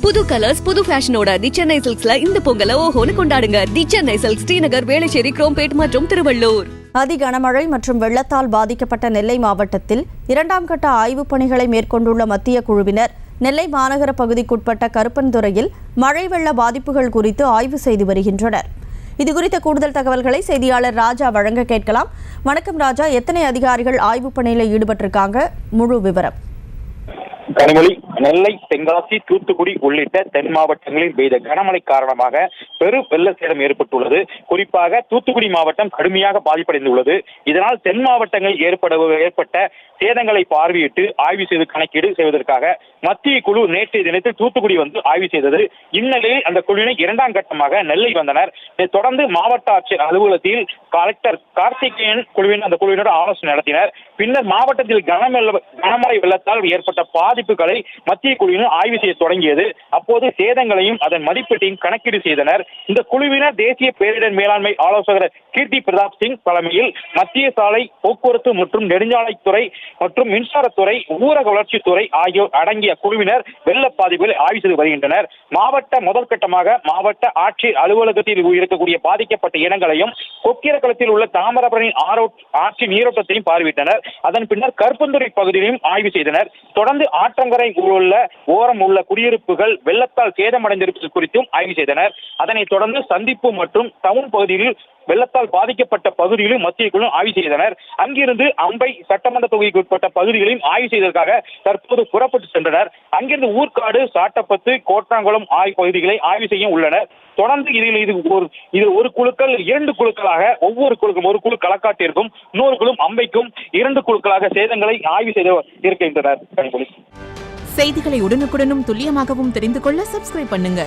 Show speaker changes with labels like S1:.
S1: புது கலர்ஸ் புது ஃபேஷனோட தி சென்னை சில்க்ஸ்ல இந்த பொங்கலை ஓஹோன்னு கொண்டாடுங்க. தி சென்னை சில்க்ஸ், ஸ்ரீநகர், வேளச்சேரி, குரோம்பேட் மற்றும் திருவள்ளூர்.
S2: அதி கனமழை மற்றும் வெள்ளத்தால் பாதிக்கப்பட்ட நெல்லை மாவட்டத்தில் 2ஆம் கட்ட ஆய்வுப் பணிகளை மேற்கொண்டுள்ள மத்திய குழுவினர் நெல்லை மாநகர பகுதிக்குட்பட்ட கருப்பன்துறையில் மழை வெள்ள பாதிப்புகள் குறித்து ஆய்வு செய்து வருகின்றனர். இதுகுறித்த கூடுதல் தகவல்களை செய்தியாளர் ராஜா வழங்க கேட்கலாம். வணக்கம் ராஜா, எத்தனை அதிகாரிகள் ஆய்வுப் பணியில் ஈடுபட்டிருக்காங்க? முழு விவரம்.
S3: கனிமொழி, நெல்லை, தென்காசி, தூத்துக்குடி உள்ளிட்ட தென் மாவட்டங்களில் பெய்த கனமழை காரணமாக பெரும் வெள்ள சேதம் ஏற்பட்டுள்ளது. குறிப்பாக தூத்துக்குடி மாவட்டம் கடுமையாக பாதிப்படைந்துள்ளது. இதனால் தென் மாவட்டங்களில் ஏற்பட்ட சேதங்களை பார்வையிட்டு ஆய்வு செய்து கணக்கீடு செய்வதற்காக மத்திய குழு நேற்றைய தினத்தில் தூத்துக்குடி வந்து ஆய்வு செய்தது. இந்நிலையில் அந்த குழுவினர் 2ஆம் கட்டமாக நெல்லை வந்தனர். தொடர்ந்து மாவட்ட ஆட்சியர் அலுவலகத்தில் கலெக்டர் கார்த்திகேயன் அந்த குழுவினர் ஆலோசனை நடத்தினர். பின்னர் மாவட்டத்தில் கனமழை வெள்ளத்தால் ஏற்பட்ட பாதிப்புகளை மத்திய குழுவினர் ஆய்வு செய்ய தொடங்கியது. அப்போது சேதங்களையும் அதன் மதிப்பீட்டையும் கணக்கீடு செய்தனர். இந்த குழுவினர் தேசிய பேரிடர் மேலாண்மை ஆலோசகர் கீர்த்தி பிரதாப் சிங் தலைமையில் மத்திய சாலை போக்குவரத்து மற்றும் நெடுஞ்சாலைத்துறை மற்றும் மின்சாரத்துறை, ஊரக வளர்ச்சித்துறை ஆகியோர் அடங்கிய குழுவினர் வெள்ள பாதிப்புகளை ஆய்வு செய்து வருகின்றனர். முதல் கட்டமாக மாவட்ட ஆட்சியர் அலுவலகத்தில் இருக்கக்கூடிய பாதிக்கப்பட்ட இடங்களையும் கொக்கிரக்குளத்தில் உள்ள தாமிரபரணி ஆற்றின் நீரோட்டத்தையும் பார்வையிட்டனர். அதன் பின்னர் கருப்பந்துறை பகுதியிலும் ஆய்வு செய்தனர். தொடர்ந்து ஆற்றங்கரை ஓரம் உள்ள குடியிருப்புகள் வெள்ளத்தால் சேதமடைந்திருப்பது குறித்தும் ஆய்வு செய்தனர். அதனைத் தொடர்ந்து சந்திப்பு மற்றும் டவுன் பகுதியில் வெள்ளத்தால் பாதிக்கப்பட்ட பகுதியிலும் மத்திய குழு ஆய்வு செய்தனர். அங்கிருந்து அம்பை சட்டமன்ற தொகுதிக்கு உட்பட்ட பகுதிகளையும் ஆய்வு செய்வதற்காக தற்போது புறப்பட்டு சென்றனர். அங்கிருந்து ஊர்காடு, சாட்டப்பத்து, கோட்டாங்குளம் ஆகிய பகுதிகளை ஆய்வு செய்ய உள்ளனர். தொடர்ந்து இது ஒரு குழுக்கள் 2 குழுக்களாக ஒவ்வொரு குழுக்கும் ஒரு குழு களக்காட்டிற்கும் இன்னொரு குழு அம்பைக்கும் 2 குழுக்களாக சேதங்களை ஆய்வு செய்து இருக்கின்றனர்.
S4: செய்திகளை உடனுக்குடனும் துல்லியமாகவும் தெரிந்து கொள்ள சப்ஸ்கிரைப் பண்ணுங்க.